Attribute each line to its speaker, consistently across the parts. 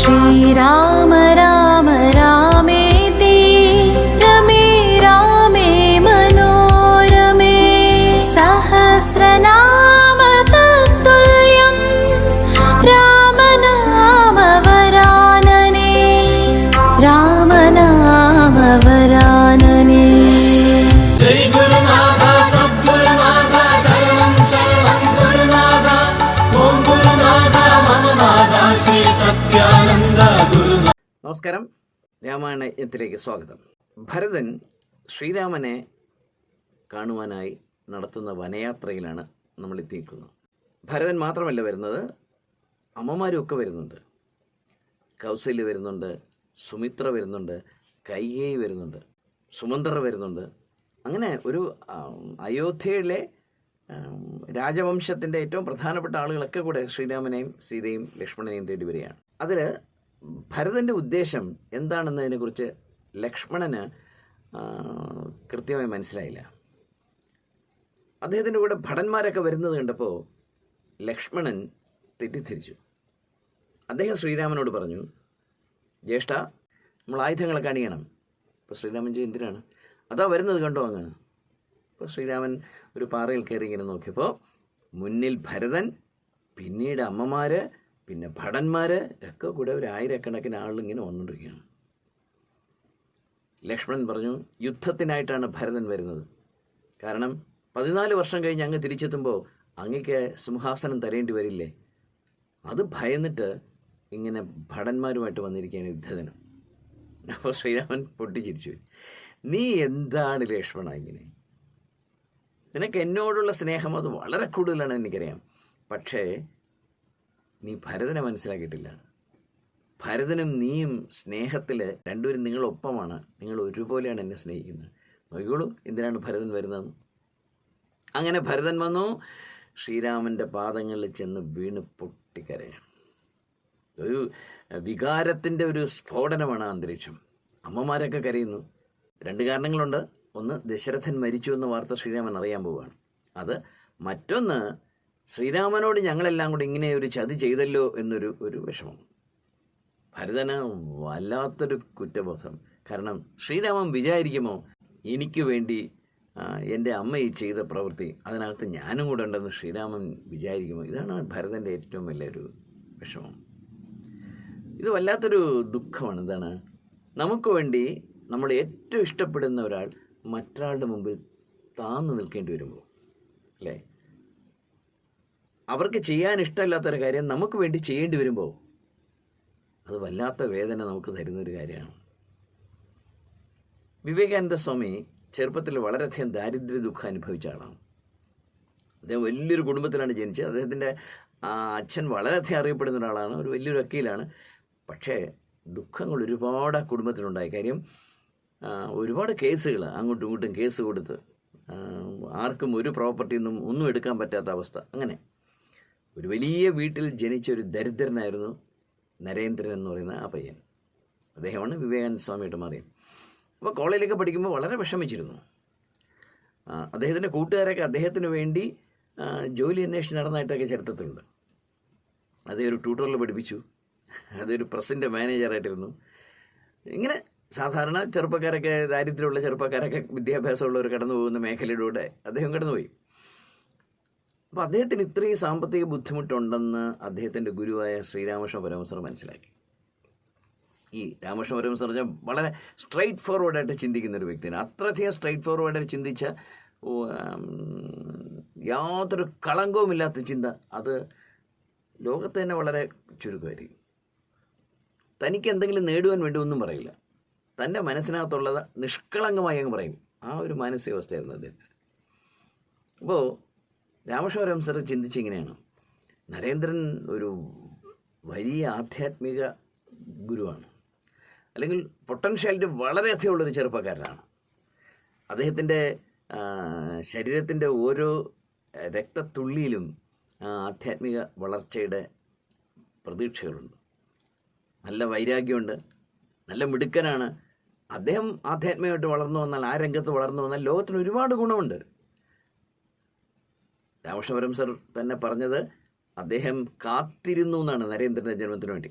Speaker 1: श्रीराम राम रामेति रमे रामे मनोरमे सहस्रनाम तत्तुल्यं रामनाम वरानने रामनाम वरानने।
Speaker 2: जय गुरुनाथ सद्गुरुनाथ शरणं शरणं गुरुनाथ ओम गुरुनाथ मम नाथ श्री സത്യാനന്ദ ഗുരുനാഥ.
Speaker 3: നമസ്കാരം. രാമായണ യജ്ഞത്തിലേക്ക് സ്വാഗതം. ഭരതൻ ശ്രീരാമനെ കാണുവാനായി നടത്തുന്ന വനയാത്രയിലാണ് നമ്മൾ എത്തിയിരിക്കുന്നത്. ഭരതൻ മാത്രമല്ല വരുന്നത്, അമ്മമാരും ഒക്കെ വരുന്നുണ്ട്. കൗസല്യ വരുന്നുണ്ട്, സുമിത്ര വരുന്നുണ്ട്, കൈകേയി വരുന്നുണ്ട്, സുമന്ത്രർ വരുന്നുണ്ട്. അങ്ങനെ ഒരു അയോധ്യയിലെ രാജവംശത്തിൻ്റെ ഏറ്റവും പ്രധാനപ്പെട്ട ആളുകളൊക്കെ കൂടെ ശ്രീരാമനെയും സീതയും ലക്ഷ്മണനെയും തേടി വരികയാണ്. അതിൽ ഭരതൻ്റെ ഉദ്ദേശം എന്താണെന്നതിനെക്കുറിച്ച് ലക്ഷ്മണന് കൃത്യമായി മനസ്സിലായില്ല. അദ്ദേഹത്തിൻ്റെ കൂടെ ഭടന്മാരൊക്കെ വരുന്നത് കണ്ടപ്പോൾ ലക്ഷ്മണൻ തെറ്റിദ്ധരിച്ചു. അദ്ദേഹം ശ്രീരാമനോട് പറഞ്ഞു, ജ്യേഷ്ഠ, നമ്മൾ ആയുധങ്ങളൊക്കെ അണിയണം. ഇപ്പോൾ ശ്രീരാമൻ എന്തിനാണ്? അതാ വരുന്നത്, കണ്ടോ അങ്ങ്. ഇപ്പോൾ ശ്രീരാമൻ ഒരു പാറയിൽ കയറി ഇങ്ങനെ നോക്കിയപ്പോൾ മുന്നിൽ ഭരതൻ, പിന്നീട് അമ്മമാർ, പിന്നെ ഭടന്മാർ ഒക്കെ കൂടെ ഒരു ആയിരക്കണക്കിന് ആളിങ്ങനെ വന്നുകൊണ്ടിരിക്കുകയാണ്. ലക്ഷ്മണൻ പറഞ്ഞു, യുദ്ധത്തിനായിട്ടാണ് ഭരതൻ വരുന്നത്. കാരണം 14 വർഷം കഴിഞ്ഞ് അങ്ങ് തിരിച്ചെത്തുമ്പോൾ അങ്ങക്ക് സിംഹാസനം തരേണ്ടി വരില്ലേ? അത് ഭയന്നിട്ട് ഇങ്ങനെ ഭടന്മാരുമായിട്ട് വന്നിരിക്കുകയാണ് യുദ്ധത്തിന്. അപ്പോൾ ശ്രീരാമൻ പൊട്ടിച്ചിരിച്ചു. നീ എന്താണ് ലക്ഷ്മണ ഇങ്ങനെ? നിനക്ക് എന്നോടുള്ള സ്നേഹം അത് വളരെ കൂടുതലാണ്, എനിക്കറിയാം. പക്ഷേ നീ ഭരതനെ മനസ്സിലാക്കിയിട്ടില്ല. ഭരതനും നീയും സ്നേഹത്തിൽ രണ്ടുപേരും നിങ്ങളൊപ്പമാണ്, നിങ്ങൾ ഒരുപോലെയാണ് എന്നെ സ്നേഹിക്കുന്നത്. നോക്കിക്കോളൂ എന്തിനാണ് ഭരതൻ വരുന്നത്. അങ്ങനെ ഭരതൻ വന്നു, ശ്രീരാമൻ്റെ പാദങ്ങളിൽ ചെന്ന് വീണ് പൊട്ടിക്കരയാണ്. ഒരു വികാരത്തിൻ്റെ ഒരു സ്ഫോടനമാണ് അന്തരീക്ഷം. അമ്മമാരൊക്കെ കരയുന്നു. 2 കാരണങ്ങളുണ്ട്. ഒന്ന്, ദശരഥൻ മരിച്ചു എന്ന വാർത്ത ശ്രീരാമൻ അറിയാൻ പോവുകയാണ്. അത് മറ്റൊന്ന്, ശ്രീരാമനോട് ഞങ്ങളെല്ലാം കൂടി ഇങ്ങനെ ഒരു ചതി ചെയ്തല്ലോ എന്നൊരു വിഷമം. ഭരതന് വല്ലാത്തൊരു കുറ്റബോധം. കാരണം ശ്രീരാമൻ വിചാരിക്കുമോ എനിക്ക് വേണ്ടി എൻ്റെ അമ്മ ഈ ചെയ്ത പ്രവൃത്തി അതിനകത്ത് ഞാനും കൂടെ ഉണ്ടെന്ന് ശ്രീരാമൻ വിചാരിക്കുമോ? ഇതാണ് ഭരതൻ്റെ ഏറ്റവും വലിയൊരു വിഷമം. ഇത് വല്ലാത്തൊരു ദുഃഖമാണ്. ഇതാണ് നമുക്ക് വേണ്ടി നമ്മൾ ഏറ്റവും ഇഷ്ടപ്പെടുന്ന ഒരാൾ മറ്റൊരാളുടെ മുമ്പിൽ താന്നു നിൽക്കേണ്ടി വരുമ്പോൾ, അല്ലേ? അവർക്ക് ചെയ്യാൻ ഇഷ്ടമില്ലാത്തൊരു കാര്യം നമുക്ക് വേണ്ടി ചെയ്യേണ്ടി വരുമ്പോൾ അത് വല്ലാത്ത വേദന നമുക്ക് തരുന്നൊരു കാര്യമാണ്. വിവേകാനന്ദ സ്വാമി ചെറുപ്പത്തിൽ വളരെയധികം ദാരിദ്ര്യ ദുഃഖം അനുഭവിച്ച ആളാണ്. അദ്ദേഹം വലിയൊരു കുടുംബത്തിലാണ് ജനിച്ചത്. അദ്ദേഹത്തിൻ്റെ അച്ഛൻ വളരെയധികം അറിയപ്പെടുന്ന ഒരാളാണ്, ഒരു വലിയൊരു വക്കീലാണ്. പക്ഷേ ദുഃഖങ്ങൾ ഒരുപാട് ആ കുടുംബത്തിലുണ്ടായ കാര്യം, ഒരുപാട് കേസുകൾ അങ്ങോട്ടും ഇങ്ങോട്ടും കേസ് കൊടുത്ത് ആർക്കും ഒരു പ്രോപ്പർട്ടിയിൽ നിന്നും ഒന്നും എടുക്കാൻ പറ്റാത്ത അവസ്ഥ. അങ്ങനെ ഒരു വലിയ വീട്ടിൽ ജനിച്ച ഒരു ദരിദ്രനായിരുന്നു നരേന്ദ്രൻ എന്ന് പറയുന്ന ആ പയ്യൻ. അദ്ദേഹമാണ് വിവേകാനന്ദ സ്വാമിയായിട്ട് മാറിയത്. അപ്പോൾ കോളേജിലൊക്കെ പഠിക്കുമ്പോൾ വളരെ വിഷമിച്ചിരുന്നു. അദ്ദേഹത്തിൻ്റെ കൂട്ടുകാരൊക്കെ അദ്ദേഹത്തിന് വേണ്ടി ജോലി അന്വേഷിച്ച് നടന്നതായിട്ടൊക്കെ ചരിത്രത്തിലുണ്ട്. അദ്ദേഹം ഒരു ട്യൂട്ടറിൽ പഠിപ്പിച്ചു. അതൊരു പ്രസിൻ്റെ മാനേജറായിട്ടിരുന്നു. ഇങ്ങനെ സാധാരണ ചെറുപ്പക്കാരൊക്കെ, ദാരിദ്ര്യമുള്ള ചെറുപ്പക്കാരൊക്കെ വിദ്യാഭ്യാസമുള്ളവർ കടന്നു പോകുന്ന മേഖലയിലൂടെ അദ്ദേഹം കടന്നുപോയി. അപ്പോൾ അദ്ദേഹത്തിന് ഇത്രയും സാമ്പത്തിക ബുദ്ധിമുട്ടുണ്ടെന്ന് അദ്ദേഹത്തിൻ്റെ ഗുരുവായ ശ്രീരാമകൃഷ്ണ പരമഹംസർ മനസ്സിലാക്കി. ഈ രാമകൃഷ്ണ പരമഹംസർ വളരെ സ്ട്രൈറ്റ് ഫോർവേഡായിട്ട് ചിന്തിക്കുന്ന ഒരു വ്യക്തിയാണ്. അത്രയധികം സ്ട്രൈറ്റ് ഫോർവേഡായിട്ട് ചിന്തിച്ച, യാതൊരു കളങ്കവുമില്ലാത്ത ചിന്ത, അത് ലോകത്ത് തന്നെ വളരെ ചുരുക്കമായിരിക്കും. തനിക്ക് എന്തെങ്കിലും നേടുവാൻ വേണ്ടി ഒന്നും പറയില്ല. തൻ്റെ മനസ്സിനകത്തുള്ളത് നിഷ്കളങ്കമായി അങ്ങ് പറയും. ആ ഒരു മാനസികാവസ്ഥയായിരുന്നു അദ്ദേഹത്തിന്. അപ്പോൾ രാമകൃഷ്ണ പരമഹംസർ ചിന്തിച്ചിങ്ങനെയാണ്, നരേന്ദ്രൻ ഒരു വലിയ ആധ്യാത്മിക ഗുരുവാണ്, അല്ലെങ്കിൽ പൊട്ടൻഷ്യാലിറ്റി വളരെയധികം ഉള്ളൊരു ചെറുപ്പക്കാരനാണ്. അദ്ദേഹത്തിൻ്റെ ശരീരത്തിൻ്റെ ഓരോ രക്തത്തുള്ളിയിലും ആധ്യാത്മിക വളർച്ചയുടെ പ്രതീക്ഷകളുണ്ട്. നല്ല വൈരാഗ്യമുണ്ട്, നല്ല മിടുക്കനാണ്. അദ്ദേഹം ആധ്യാത്മികമായിട്ട് വളർന്നു വന്നാൽ, ആ രംഗത്ത് വളർന്നു വന്നാൽ ലോകത്തിന് ഒരുപാട് ഗുണമുണ്ട്. രാമകൃഷ്ണ പരമഹംസർ തന്നെ പറഞ്ഞത്, അദ്ദേഹം കാത്തിരുന്നു എന്നാണ് നരേന്ദ്രൻ്റെ ജന്മത്തിന് വേണ്ടി.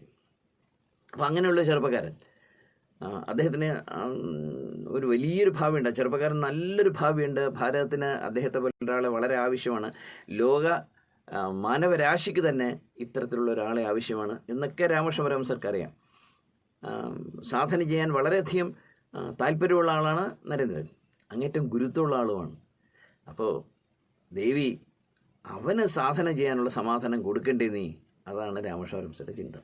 Speaker 3: അപ്പോൾ അങ്ങനെയുള്ള ചെറുപ്പക്കാരൻ, അദ്ദേഹത്തിന് ഒരു വലിയൊരു ഭാവിയുണ്ട്. ചെറുപ്പക്കാരൻ നല്ലൊരു ഭാവിയുണ്ട്. ഭാരതത്തിന് അദ്ദേഹത്തെ പോലെ ഒരാളെ വളരെ ആവശ്യമാണ്. ലോക മാനവരാശിക്ക് തന്നെ ഇത്തരത്തിലുള്ള ഒരാളെ ആവശ്യമാണ് എന്നൊക്കെ രാമകൃഷ്ണ പരമഹംസർക്ക് അറിയാം. സാധന ചെയ്യാൻ വളരെയധികം താല്പര്യമുള്ള ആളാണ് നരേന്ദ്രൻ, അങ്ങേറ്റം ഗുരുത്വമുള്ള ആളുമാണ്. അപ്പോൾ ദേവി അവന് സാധന ചെയ്യാനുള്ള സമാധാനം കൊടുക്കേണ്ടേ നീ, അതാണ് രാമകൃഷ്ണ പരമഹംസരുടെ ചിന്ത.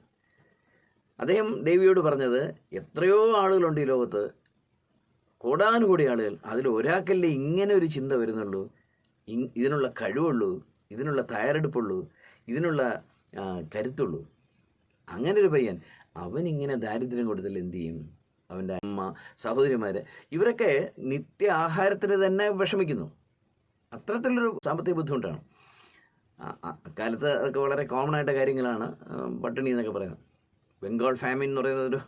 Speaker 3: അദ്ദേഹം ദേവിയോട് പറഞ്ഞത്, എത്രയോ ആളുകളുണ്ട് ഈ ലോകത്ത്, കോടാനുകൂടി ആളുകൾ, അതിൽ ഒരാൾക്കല്ലേ ഇങ്ങനെ ഒരു ചിന്ത വരുന്നുള്ളൂ, ഇതിനുള്ള കഴിവുള്ളൂ, ഇതിനുള്ള തയ്യാറെടുപ്പുള്ളൂ, ഇതിനുള്ള കരുത്തുള്ളൂ. അങ്ങനെ ഒരു പയ്യൻ അവനിങ്ങനെ ദാരിദ്ര്യം കൊടുത്താൽ എന്തു ചെയ്യും? അവൻ്റെ അമ്മ, സഹോദരിമാർ, ഇവരൊക്കെ നിത്യ ആഹാരത്തിന് തന്നെ വിഷമിക്കുന്നു. അത്തരത്തിലുള്ളൊരു സാമ്പത്തിക ബുദ്ധിമുട്ടാണ്. അക്കാലത്ത് അതൊക്കെ വളരെ കോമൺ ആയിട്ട് കാര്യങ്ങളാണ്, പട്ടിണി എന്നൊക്കെ പറയുന്നത്. ബംഗാൾ ഫാമിൻ എന്ന് പറയുന്നത് ഒരു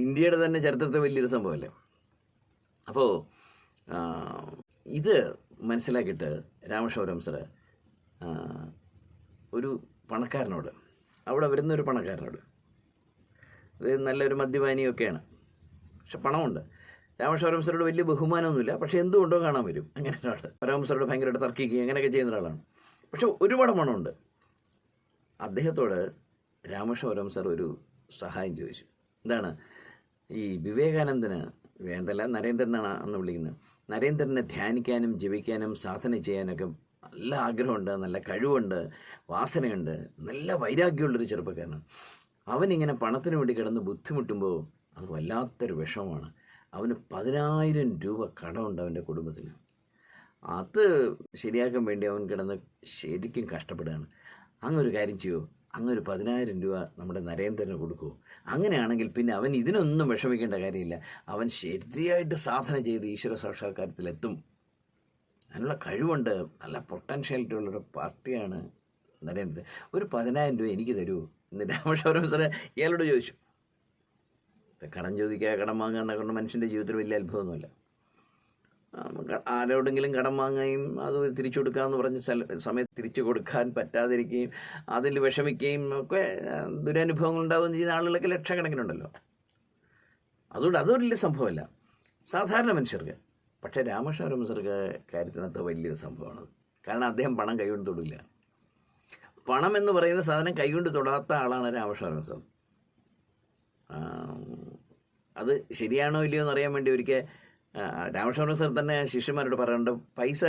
Speaker 3: ഇന്ത്യയുടെ തന്നെ ചരിത്രത്തിൽ വലിയൊരു സംഭവമല്ലേ. അപ്പോൾ ഇത് മനസ്സിലാക്കിയിട്ട് രാമകൃഷ്ണ പരമഹംസർ ഒരു പണക്കാരനോട്, അവിടെ വരുന്നൊരു പണക്കാരനോട്, അത് നല്ലൊരു മദ്യപാനിയൊക്കെയാണ്, പക്ഷെ പണമുണ്ട്, രാമകൃഷ്ണ പരമഹംസരോട് വലിയ ബഹുമാനമൊന്നുമില്ല, പക്ഷേ എന്തുകൊണ്ടോ കാണാൻ വരും. അങ്ങനെ ഒരാൾ പരമഹംസരോട് ഭയങ്കരമായിട്ട് തർക്കിക്കുകയും അങ്ങനെയൊക്കെ ചെയ്യുന്ന ഒരാളാണ്, പക്ഷെ ഒരുപാട് പണമുണ്ട്. അദ്ദേഹത്തോട് രാമകൃഷ്ണ പരമഹംസർ ഒരു സഹായം ചോദിച്ചു. എന്താണ്? ഈ വിവേകാനന്ദന് വേണ്ടല്ല, നരേന്ദ്രനാണ് അന്ന് വിളിക്കുന്നത്, നരേന്ദ്രനെ ധ്യാനിക്കാനും ജപിക്കാനും സാധന ചെയ്യാനൊക്കെ നല്ല ആഗ്രഹമുണ്ട്, നല്ല കഴിവുണ്ട്, വാസനയുണ്ട്, നല്ല വൈരാഗ്യമുള്ളൊരു ചെറുപ്പക്കാരനാണ്. അവനിങ്ങനെ പണത്തിന് വേണ്ടി കിടന്ന് ബുദ്ധിമുട്ടുമ്പോൾ അത് വല്ലാത്തൊരു വിഷമമാണ്. അവന് 10,000 രൂപ കടമുണ്ട് അവൻ്റെ കുടുംബത്തിന്. അത് ശരിയാക്കാൻ വേണ്ടി അവൻ കിടന്ന് ശരിക്കും കഷ്ടപ്പെടുകയാണ്. അങ്ങൊരു കാര്യം ചെയ്യൂ, അങ്ങൊരു 10,000 രൂപ നമ്മുടെ നരേന്ദ്രന് കൊടുക്കൂ. അങ്ങനെയാണെങ്കിൽ പിന്നെ അവൻ ഇതിനൊന്നും വിഷമിക്കേണ്ട കാര്യമില്ല, അവൻ ശരിയായിട്ട് സാധന ചെയ്ത് ഈശ്വര സാക്ഷാത്കാരത്തിലെത്തും. അതിനുള്ള കഴിവുണ്ട്, നല്ല പൊട്ടൻഷ്യാലിറ്റി ഉള്ളൊരു പാർട്ടിയാണ് നരേന്ദ്രൻ. ഒരു 10,000 രൂപ എനിക്ക് തരൂ എന്ന് രാമകൃഷ്ണ പരമഹംസർ ഇയാളോട് ചോദിച്ചു. കടം ചോദിക്കുക, കടം വാങ്ങുക എന്നൊക്കെ കൊണ്ട് മനുഷ്യൻ്റെ ജീവിതത്തിൽ വലിയ അത്ഭുതമൊന്നുമില്ല. ആരോടെങ്കിലും കടം വാങ്ങുകയും അത് തിരിച്ചു കൊടുക്കാമെന്ന് പറഞ്ഞ് സമയത്ത് തിരിച്ചു കൊടുക്കാൻ പറ്റാതിരിക്കുകയും അതിൽ വിഷമിക്കുകയും ഒക്കെ ദുരനുഭവങ്ങൾ ഉണ്ടാവുകയും ചെയ്യുന്ന ആളുകളൊക്കെ ലക്ഷക്കണക്കിനുണ്ടല്ലോ. അതുകൊണ്ട് അത് വലിയ സംഭവമല്ല സാധാരണ മനുഷ്യർക്ക്. പക്ഷേ രാമകൃഷ്ണ പരമഹംസർക്ക് കാര്യത്തിനകത്ത് വലിയൊരു സംഭവമാണ്. കാരണം അദ്ദേഹം പണം കൈകൊണ്ട് തൊടില്ല. പണം എന്ന് പറയുന്ന സാധനം കൈകൊണ്ട് തൊടാത്ത ആളാണ് രാമകൃഷ്ണ പരമഹംസർ. അത് ശരിയാണോ ഇല്ലയോ എന്നറിയാൻ വേണ്ടി ഒരിക്കൽ രാമകൃഷ്ണ പരമഹംസർ തന്നെ ശിഷ്യന്മാരോട് പറയാറുണ്ട്, പൈസ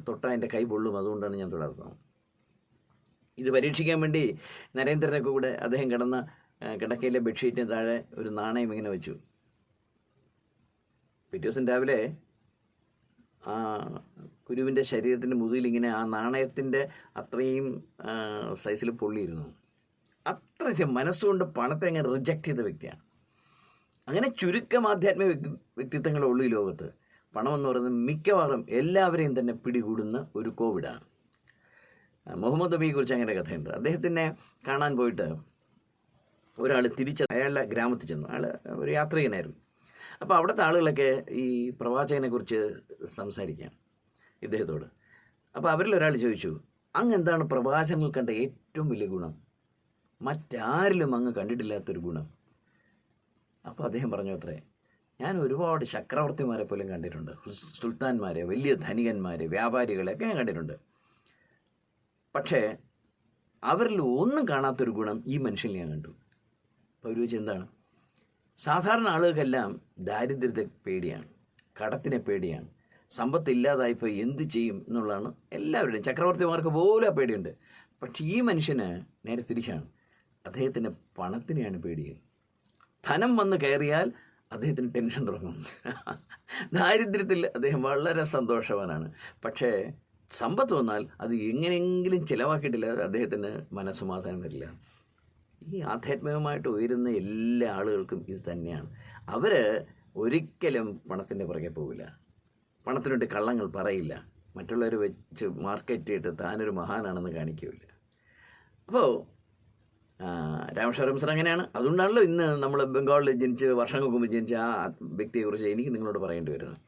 Speaker 3: തൊട്ടാൽ എൻ്റെ കൈ പൊള്ളും, അതുകൊണ്ടാണ് ഞാൻ തൊടാത്തത്. ഇത് പരീക്ഷിക്കാൻ വേണ്ടി നരേന്ദ്രനൊക്കെ കൂടെ അദ്ദേഹം കിടന്ന കിടക്കയിലെ ബെഡ്ഷീറ്റിന് താഴെ ഒരു നാണയം ഇങ്ങനെ വെച്ചു. പിറ്റേ ദിവസം രാവിലെ ആ ഗുരുവിൻ്റെ ശരീരത്തിൻ്റെ മുതുകിലിങ്ങനെ ആ നാണയത്തിൻ്റെ അത്രയും സൈസിൽ പൊള്ളിയിരുന്നു. അത്രയ്ക്കും മനസ്സുകൊണ്ട് പണത്തെ അങ്ങനെ റിജക്റ്റ് ചെയ്ത വ്യക്തിയാണ്. അങ്ങനെ ചുരുക്കം ആധ്യാത്മിക വ്യക്തിത്വങ്ങളുള്ളൂ ഈ ലോകത്ത്. പണമെന്ന് പറയുന്നത് മിക്കവാറും എല്ലാവരെയും തന്നെ പിടികൂടുന്ന ഒരു കോവിഡാണ്. മുഹമ്മദ് നബിയെക്കുറിച്ച് അങ്ങനെ കഥയുണ്ട്. അദ്ദേഹത്തിനെ കാണാൻ പോയിട്ട് ഒരാൾ അയാളുടെ ഗ്രാമത്തിൽ ചെന്നു. അയാൾ ഒരു യാത്രികനായിരുന്നു. അപ്പോൾ അവിടുത്തെ ആളുകളൊക്കെ ഈ പ്രവാചകനെക്കുറിച്ച് സംസാരിക്കാം ഇദ്ദേഹത്തോട്. അപ്പോൾ അവരിലൊരാൾ ചോദിച്ചു, അങ്ങ് എന്താണ് പ്രവാചകങ്ങൾ കണ്ട ഏറ്റവും വലിയ ഗുണം, മറ്റാരിലും അങ്ങ് കണ്ടിട്ടില്ലാത്തൊരു ഗുണം? അപ്പോൾ അദ്ദേഹം പറഞ്ഞു, അത്രേ, ഞാൻ ഒരുപാട് ചക്രവർത്തിമാരെ പോലും കണ്ടിട്ടുണ്ട്, സുൽത്താൻമാരെ, വലിയ ധനികന്മാരെ, വ്യാപാരികളെയൊക്കെ ഞാൻ കണ്ടിട്ടുണ്ട്. പക്ഷേ അവരിൽ ഒന്നും കാണാത്തൊരു ഗുണം ഈ മനുഷ്യനിൽ ഞാൻ കണ്ടു. അപ്പോൾ അവർ ചോദിച്ചു, എന്താണ്? സാധാരണ ആളുകൾക്കെല്ലാം ദാരിദ്ര്യത്തെ പേടിയാണ്, കടത്തിനെ പേടിയാണ്, സമ്പത്തില്ലാതായിപ്പോൾ എന്ത് ചെയ്യും എന്നുള്ളതാണ് എല്ലാവരുടെയും. ചക്രവർത്തിമാർക്ക് പോലും ആ പേടിയുണ്ട്. പക്ഷേ ഈ മനുഷ്യന് നേരെ തിരിച്ചാണ്. അദ്ദേഹത്തിന് പണത്തിനെയാണ് പേടി. ധനം വന്ന് കയറിയാൽ അദ്ദേഹത്തിന് ടെൻഷൻ തുടങ്ങും. ദാരിദ്ര്യത്തിൽ അദ്ദേഹം വളരെ സന്തോഷവാനാണ്. പക്ഷേ സമ്പത്ത് വന്നാൽ അത് എങ്ങനെയെങ്കിലും ചിലവാക്കിയിട്ടില്ല അദ്ദേഹത്തിന് മനസ്സമാധാനം വരില്ല. ഈ ആധ്യാത്മികമായിട്ട് ഉയരുന്ന എല്ലാ ആളുകൾക്കും ഇത് തന്നെയാണ്. അവർ ഒരിക്കലും പണത്തിൻ്റെ പുറകെ പോവില്ല, പണത്തിന് വേണ്ടി കള്ളങ്ങൾ പറയില്ല, മറ്റുള്ളവർ വെച്ച് മാർക്കറ്റ് ചെയ്തിട്ട് താനൊരു മഹാനാണെന്ന് കാണിക്കില്ല. അപ്പോൾ രാമകൃഷ്ണ പരമഹംസർ അങ്ങനെയാണ്. അതുകൊണ്ടാണല്ലോ ഇന്ന് നമ്മൾ ബംഗാളിൽ ജനിച്ച് വർഷങ്ങൾക്ക് മുമ്പ് ജനിച്ച ആ വ്യക്തിയെക്കുറിച്ച് എനിക്ക് നിങ്ങളോട് പറയേണ്ടി വരുന്നത്.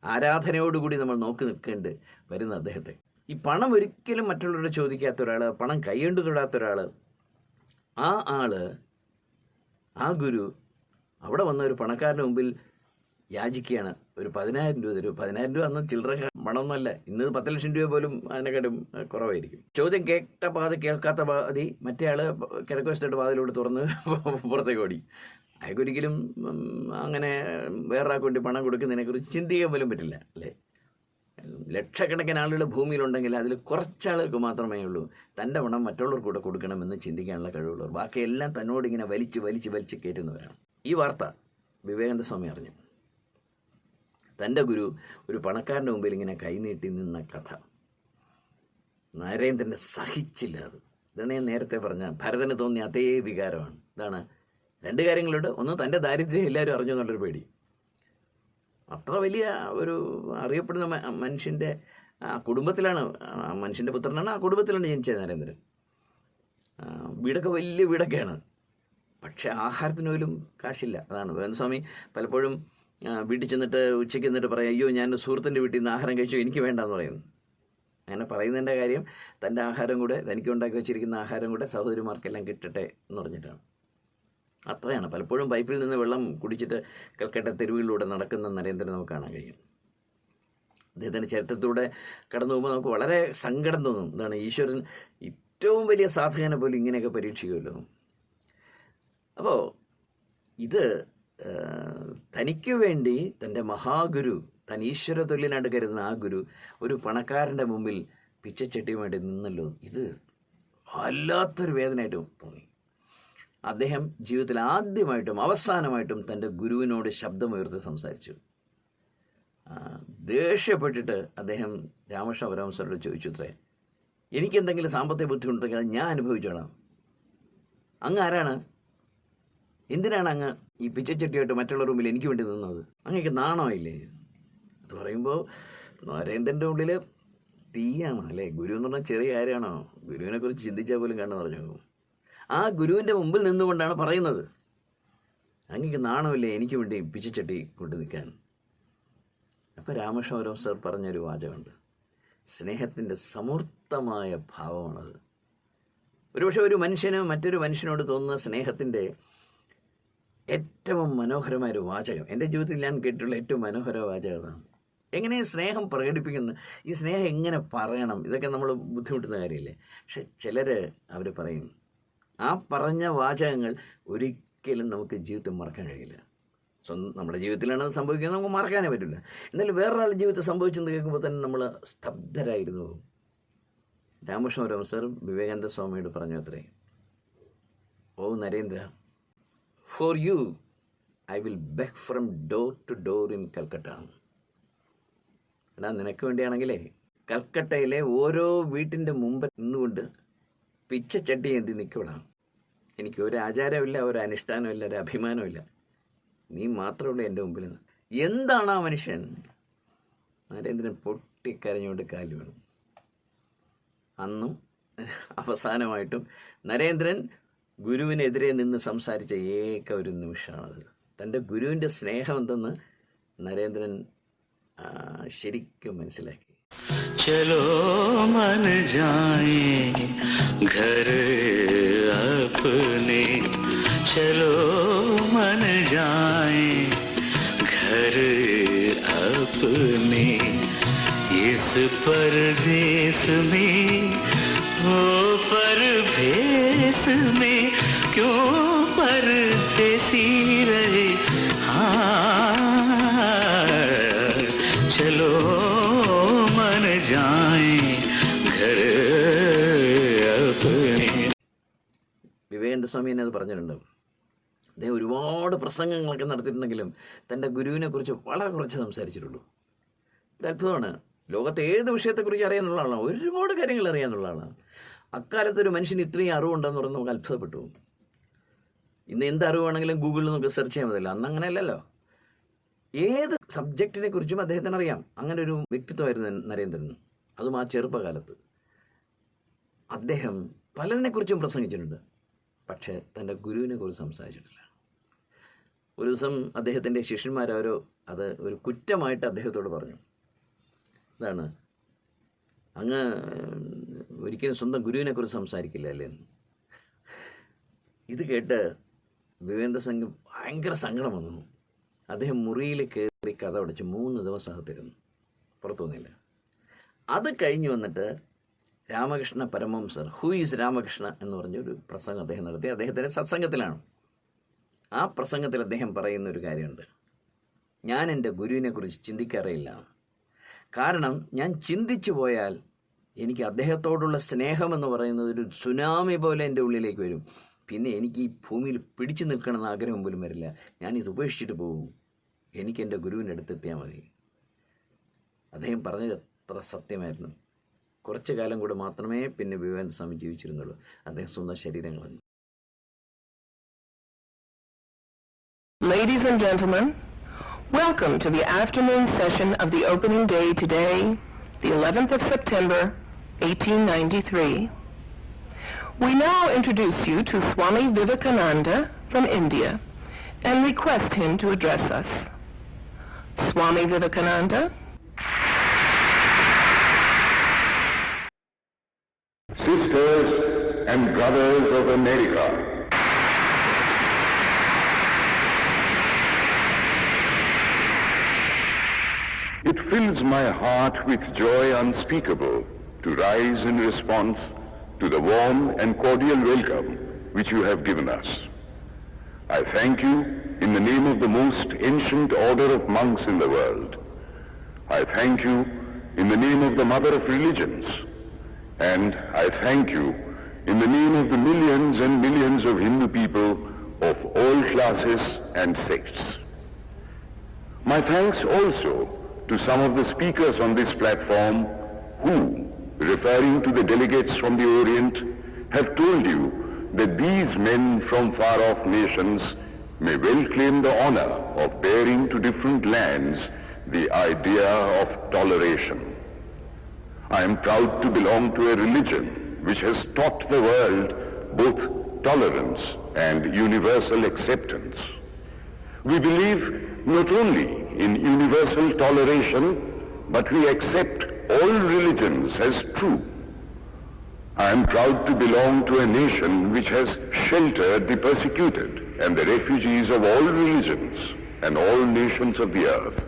Speaker 3: ആരാധനയോടുകൂടി നമ്മൾ നോക്കി നിൽക്കേണ്ടി വരുന്ന അദ്ദേഹത്തെ. ഈ പണം ഒരിക്കലും മറ്റുള്ളവരോട് ചോദിക്കാത്ത ഒരാൾ, പണം കൈകൊണ്ട് തൊടാത്ത ഒരാൾ, ആ ആൾ ആ ഗുരു അവിടെ വന്ന ഒരു പണക്കാരൻ്റെ മുമ്പിൽ യാചിക്കുകയാണ്. ഒരു 10,000 രൂപ തരൂ. 10,000 രൂപ അന്ന് ചില്ലറ പണമൊന്നുമല്ല. ഇന്ന് 10 ലക്ഷം രൂപ പോലും അതിനെക്കാട്ടും കുറവായിരിക്കും. ചോദ്യം കേട്ട പാതി കേൾക്കാത്ത പാതി മറ്റേ ആൾ കിഴക്ക് വശത്തോട്ട് വാതിലോട് തുറന്ന് പുറത്തേക്ക് ഓടി. അയാൾക്കൊരിക്കലും അങ്ങനെ വേറൊരാൾക്ക് വേണ്ടി പണം കൊടുക്കുന്നതിനെക്കുറിച്ച് ചിന്തിക്കാൻ പോലും പറ്റില്ല അല്ലേ. ലക്ഷക്കണക്കിന് ആളുകൾ ഭൂമിയിലുണ്ടെങ്കിൽ അതിൽ കുറച്ചാളുകൾക്ക് മാത്രമേ ഉള്ളൂ തൻ്റെ പണം മറ്റുള്ളവർക്ക് കൂടെ കൊടുക്കണമെന്ന് ചിന്തിക്കാനുള്ള കഴിവുള്ളവർ. ബാക്കിയെല്ലാം തന്നോട് ഇങ്ങനെ വലിച്ച് കയറ്റുന്നവരാണ്. ഈ വാർത്ത വിവേകാനന്ദ സ്വാമി അറിഞ്ഞു. തൻ്റെ ഗുരു ഒരു പണക്കാരൻ്റെ മുമ്പിൽ ഇങ്ങനെ കൈനീട്ടി നിന്ന കഥ നരേന്ദ്രനെ സഹിച്ചില്ല. ഇതാണ് ഞാൻ നേരത്തെ പറഞ്ഞ ഭരതന് തോന്നിയ അതേ വികാരമാണ്. ഇതാണ് 2 കാര്യങ്ങളുണ്ട്. ഒന്ന്, തൻ്റെ ദാരിദ്ര്യം എല്ലാവരും അറിഞ്ഞു എന്നുള്ളൊരു പേടി. അത്ര വലിയ ഒരു അറിയപ്പെടുന്ന മനുഷ്യൻ്റെ കുടുംബത്തിലാണ്, മനുഷ്യൻ്റെ പുത്രനാണ്, ആ കുടുംബത്തിലാണ് ജനിച്ചത് നരേന്ദ്രൻ. വീടൊക്കെ വലിയ വീടൊക്കെയാണ്. പക്ഷേ ആഹാരത്തിന് പോലും കാശില്ല. അതാണ് വേദസ്വാമി പലപ്പോഴും വീട്ടിൽ ചെന്നിട്ട് ഉച്ചയ്ക്ക് എന്നിട്ട് പറയും, അയ്യോ ഞാൻ സുഹൃത്തിൻ്റെ വീട്ടിൽ നിന്ന് ആഹാരം കഴിച്ചു, എനിക്ക് വേണ്ടെന്ന് പറയുന്നു. അങ്ങനെ പറയുന്നതിൻ്റെ കാര്യം തൻ്റെ ആഹാരം കൂടെ, തനിക്ക് ഉണ്ടാക്കി വെച്ചിരിക്കുന്ന ആഹാരം കൂടെ സഹോദരിമാർക്കെല്ലാം കിട്ടട്ടെ എന്ന് പറഞ്ഞിട്ടാണ്. അത്രയാണ്. പലപ്പോഴും പൈപ്പിൽ നിന്ന് വെള്ളം കുടിച്ചിട്ട് കൽക്കട്ട തെരുവുകളിലൂടെ നടക്കുന്ന നരേന്ദ്രൻ നമുക്ക് കാണാൻ കഴിയും. അദ്ദേഹത്തിൻ്റെ ചരിത്രത്തിലൂടെ കടന്നു പോകുമ്പോൾ നമുക്ക് വളരെ സങ്കടം തോന്നും. എന്താണ്, ഈശ്വരൻ ഏറ്റവും വലിയ സാധകനെ പോലും ഇങ്ങനെയൊക്കെ പരീക്ഷിക്കുമല്ലോ. അപ്പോൾ ഇത് തനിക്ക് വേണ്ടി തൻ്റെ മഹാഗുരു, താൻ ഈശ്വര തുല്യനായിട്ട് കരുതുന്ന ആ ഗുരു ഒരു പണക്കാരൻ്റെ മുമ്പിൽ പിച്ചച്ചട്ടിയുമായിട്ട് നിന്നല്ലോ. ഇത് വല്ലാത്തൊരു വേദനയായിട്ട് തോന്നി. അദ്ദേഹം ജീവിതത്തിൽ ആദ്യമായിട്ടും അവസാനമായിട്ടും തൻ്റെ ഗുരുവിനോട് ശബ്ദമുയർത്തി സംസാരിച്ചു. ദേഷ്യപ്പെട്ടിട്ട് അദ്ദേഹം രാമകൃഷ്ണ പരമഹംസരോട് ചോദിച്ചു, അത്രേ, എനിക്കെന്തെങ്കിലും സാമ്പത്തിക ബുദ്ധിമുട്ടുണ്ടെങ്കിൽ അത് ഞാൻ അനുഭവിച്ചോളാം. അങ്ങ് ആരാണ്? എന്തിനാണ് അങ്ങ് ഈ പിച്ചച്ചട്ടിയായിട്ട് മറ്റുള്ള റൂമിൽ എനിക്ക് വേണ്ടി നിന്നത്? അങ്ങേക്ക് നാണമില്ലേ? അത് പറയുമ്പോൾ നരേന്ദ്രൻ്റെ ഉള്ളിൽ തീയാണ് അല്ലേ. ഗുരു എന്ന് പറഞ്ഞാൽ ചെറിയ കാര്യമാണോ? ഗുരുവിനെ കുറിച്ച് ചിന്തിച്ചാൽ പോലും കണ്ണു പറഞ്ഞു. ആ ഗുരുവിൻ്റെ മുമ്പിൽ നിന്നുകൊണ്ടാണ് പറയുന്നത്, അങ്ങേക്ക് നാണമില്ലേ എനിക്ക് വേണ്ടി പിച്ചച്ചട്ടി കൊണ്ട് നിൽക്കാൻ? അപ്പോൾ രാമകൃഷ്ണ പരമഹംസർ പറഞ്ഞൊരു വാചകമുണ്ട്, സ്നേഹത്തിൻ്റെ സമൂർത്തമായ ഭാവമാണത്. ഒരുപക്ഷെ ഒരു മനുഷ്യന് മറ്റൊരു മനുഷ്യനോട് തോന്നുന്ന സ്നേഹത്തിൻ്റെ ഏറ്റവും മനോഹരമായൊരു വാചകം, എൻ്റെ ജീവിതത്തിൽ ഞാൻ കേട്ടിട്ടുള്ള ഏറ്റവും മനോഹര വാചകമാണ്. എങ്ങനെ സ്നേഹം പ്രകടിപ്പിക്കുന്നു, ഈ സ്നേഹം എങ്ങനെ പറയണം, ഇതൊക്കെ നമ്മൾ ബുദ്ധിമുട്ടുന്ന കാര്യമില്ലേ. പക്ഷെ ചിലർ അവർ പറയും, ആ പറഞ്ഞ വാചകങ്ങൾ ഒരിക്കലും നമുക്ക് ജീവിതത്തിൽ മറക്കാൻ കഴിയില്ല. നമ്മുടെ ജീവിതത്തിലാണ് അത് സംഭവിക്കുന്നത്, നമുക്ക് മറക്കാനേ പറ്റില്ല. എന്നാലും വേറൊരാളുടെ ജീവിതത്തിൽ സംഭവിച്ചെന്ന് കേൾക്കുമ്പോൾ തന്നെ നമ്മൾ സ്തബ്ധരായിരുന്നു പോകും. രാമകൃഷ്ണ പരമഹംസർ വിവേകാനന്ദ സ്വാമിയോട് പറഞ്ഞു അത്രേ, oh Narendra, for you I will beg from door to door in Calcutta. എടാ, നിനക്ക് വേണ്ടിയാണെങ്കിലേ കൽക്കട്ടയിലെ ഓരോ വീട്ടിൻ്റെ മുമ്പ് നിന്നുകൊണ്ട് പിച്ചച്ചട്ടി എന്തി നിൽക്കൂടാ. എനിക്ക് ഒരു ആചാരമില്ല, ഒരു അനുഷ്ഠാനമില്ല, ഒരു അഭിമാനമില്ല, നീ മാത്രമുള്ളൂ എൻ്റെ മുമ്പിൽ നിന്ന്. എന്താണ് ആ മനുഷ്യൻ? നരേന്ദ്രൻ പൊട്ടിക്കരഞ്ഞുകൊണ്ട് കാല് വീണു. അന്നും അവസാനമായിട്ടും നരേന്ദ്രൻ ഗുരുവിനെതിരെ നിന്ന് സംസാരിച്ച ഏക ഒരു നിമിഷമാണത്. തൻ്റെ ഗുരുവിൻ്റെ സ്നേഹം എന്തെന്ന് നരേന്ദ്രൻ ശരിക്കും മനസ്സിലാക്കി.
Speaker 4: चलो मन जाए घर अपने, चलो मन जाए घर अपने, इस परदेस में वो परदेस में क्यों परदेसी रहे, हाँ चलो मन जाए घर अपने.
Speaker 3: വിവേകാനന്ദ സ്വാമി എന്നെ അത് പറഞ്ഞിട്ടുണ്ട്. അദ്ദേഹം ഒരുപാട് പ്രസംഗങ്ങളൊക്കെ നടത്തിയിട്ടുണ്ടെങ്കിലും തൻ്റെ ഗുരുവിനെ കുറിച്ച് വളരെ കുറച്ച് സംസാരിച്ചിട്ടുള്ളൂ. ഒരു അത്ഭുതമാണ്. ലോകത്തെ ഏത് വിഷയത്തെക്കുറിച്ച് അറിയാനുള്ള ആളാണ്, ഒരുപാട് കാര്യങ്ങൾ അറിയാനുള്ള ആളാണ്. അക്കാലത്ത് ഒരു മനുഷ്യന് ഇത്രയും അറിവുണ്ടെന്ന് പറഞ്ഞ് നമുക്ക് അത്ഭുതപ്പെട്ടു. ഇന്ന് എന്ത് അറിവാണെങ്കിലും ഗൂഗിളിൽ നമുക്ക് സെർച്ച് ചെയ്യാൻ പറ്റില്ല. അന്ന് അങ്ങനെയല്ലല്ലോ. ഏത് സബ്ജക്റ്റിനെ കുറിച്ചും അദ്ദേഹത്തിന് അറിയാം. അങ്ങനെ ഒരു വ്യക്തിത്വമായിരുന്നു നരേന്ദ്രൻ. അതും ആ ചെറുപ്പകാലത്ത്. അദ്ദേഹം പലതിനെക്കുറിച്ചും പ്രസംഗിച്ചിട്ടുണ്ട്, പക്ഷേ തൻ്റെ ഗുരുവിനെ കുറിച്ച് സംസാരിച്ചിട്ടില്ല. ഒരു ദിവസം അദ്ദേഹത്തിൻ്റെ ശിഷ്യന്മാരവരോ അത് ഒരു കുറ്റമായിട്ട് അദ്ദേഹത്തോട് പറഞ്ഞു, ഇതാണ്, അങ്ങ് ഒരിക്കലും സ്വന്തം ഗുരുവിനെക്കുറിച്ച് സംസാരിക്കില്ല അല്ലേ. ഇത് കേട്ട് വിവേകാനന്ദ സംഘം ഭയങ്കര സങ്കടം വന്നു. അദ്ദേഹം മുറിയിൽ കയറി കഥ അടച്ച് 3 ദിവസം അകത്തിരുന്നു, പുറത്തു വന്നില്ല. അത് കഴിഞ്ഞ് വന്നിട്ട് രാമകൃഷ്ണ പരമഹംസർ, ഹൂ ഈസ് രാമകൃഷ്ണ എന്ന് പറഞ്ഞൊരു പ്രസംഗം അദ്ദേഹം നടത്തി. അദ്ദേഹത്തിൻ്റെ സത്സംഗത്തിലാണ്. ആ പ്രസംഗത്തിൽ അദ്ദേഹം പറയുന്ന ഒരു കാര്യമുണ്ട്: ഞാൻ എൻ്റെ ഗുരുവിനെക്കുറിച്ച് ചിന്തിക്കാറേയില്ല. കാരണം ഞാൻ ചിന്തിച്ചു പോയാൽ എനിക്ക് അദ്ദേഹത്തോടുള്ള സ്നേഹമെന്ന് പറയുന്നത് ഒരു സുനാമി പോലെ എൻ്റെ ഉള്ളിലേക്ക് വരും. പിന്നെ എനിക്ക് ഈ ഭൂമിയിൽ പിടിച്ചു നിൽക്കണമെന്ന് ആഗ്രഹം പോലും വരില്ല. ഞാനിത് ഉപേക്ഷിച്ചിട്ട് പോകും. എനിക്ക് എൻ്റെ ഗുരുവിൻ്റെ അടുത്തെത്തിയാൽ മതി. അദ്ദേഹം പറഞ്ഞത് എത്ര സത്യമായിരുന്നു. കുറച്ചു കാലം കൂടെ മാത്രമേ പിന്നെ വിവേകാനന്ദ സ്വാമി ജീവിച്ചിരുന്നുള്ളൂ. അദ്ദേഹം സ്വന്തം ശരീരം കളഞ്ഞു.
Speaker 5: Ladies and gentlemen, welcome to the afternoon session of the opening day today, the 11th of September, 1893. We now introduce you to Swami Vivekananda from India and request him to address us. Swami Vivekananda.
Speaker 6: Sisters and brothers of America, it fills my heart with joy unspeakable to rise in response to the warm and cordial welcome which you have given us. I thank you in the name of the most ancient order of monks in the world. I thank you in the name of the mother of religions. And I thank you in the name of the millions and millions of Hindu people of all classes and sects. My thanks also to some of the speakers on this platform who, referring to the delegates from the Orient, have told you that these men from far-off nations may well claim the honor of bearing to different lands the idea of toleration. I am proud to belong to a religion which has taught the world both tolerance and universal acceptance. We believe not only in universal toleration, but we accept all religions as true. I am proud to belong to a nation which has sheltered the persecuted and the refugees of all religions and all nations of the earth.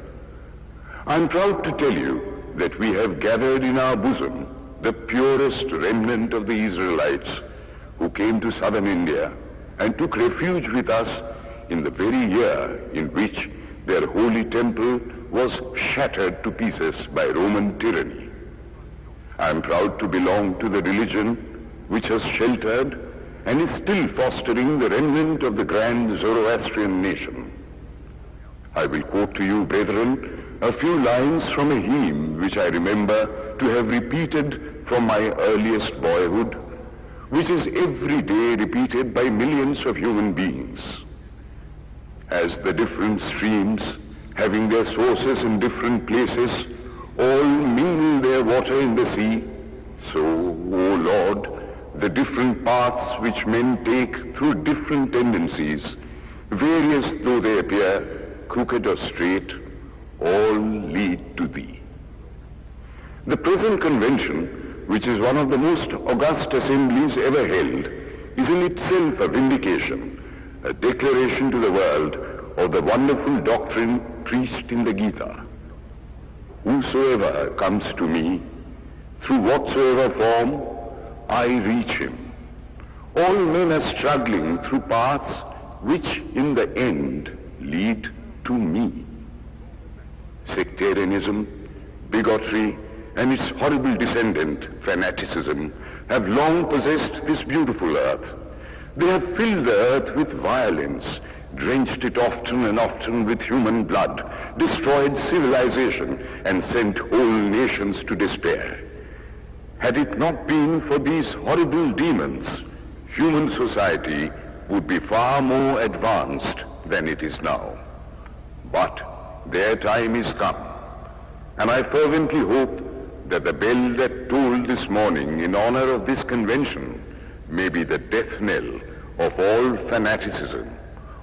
Speaker 6: I am proud to tell you that we have gathered in our bosom the purest remnant of the Israelites who came to southern India and took refuge with us in the very year in which their holy temple was shattered to pieces by Roman tyranny. I am proud to belong to the religion which has sheltered and is still fostering the remnant of the grand Zoroastrian nation. I will quote to you, brethren, a few lines from a hymn which I remember to have repeated from my earliest boyhood, which is every day repeated by millions of human beings. As the different streams, having their sources in different places, all mingle their water in the sea, so, O Lord, the different paths which men take through different tendencies, various though they appear, crooked or straight, all lead to Thee. The present convention, which is one of the most august assemblies ever held, is in itself a vindication, a declaration to the world of the wonderful doctrine preached in the Gita. Whosoever comes to me, through whatsoever form, I reach him. All men are struggling through paths which in the end lead to me. Sectarianism, bigotry, and its horrible descendant, fanaticism, have long possessed this beautiful earth. They have filled the earth with violence, drenched it often and often with human blood, destroyed civilization, and sent whole nations to despair. Had it not been for these horrible demons, human society would be far more advanced than it is now. But their time is come, and I fervently hope that the bell that tolled this morning in honor of this convention may be the death knell of all fanaticism,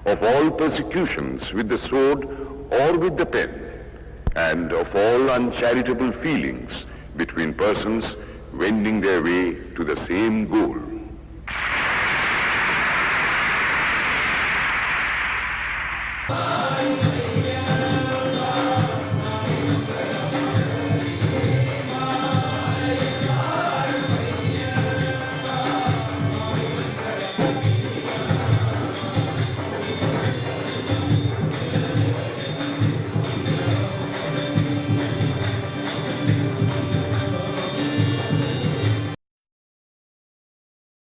Speaker 6: of all persecutions with the sword or with the pen, and of all uncharitable feelings between persons wending their way to the same goal.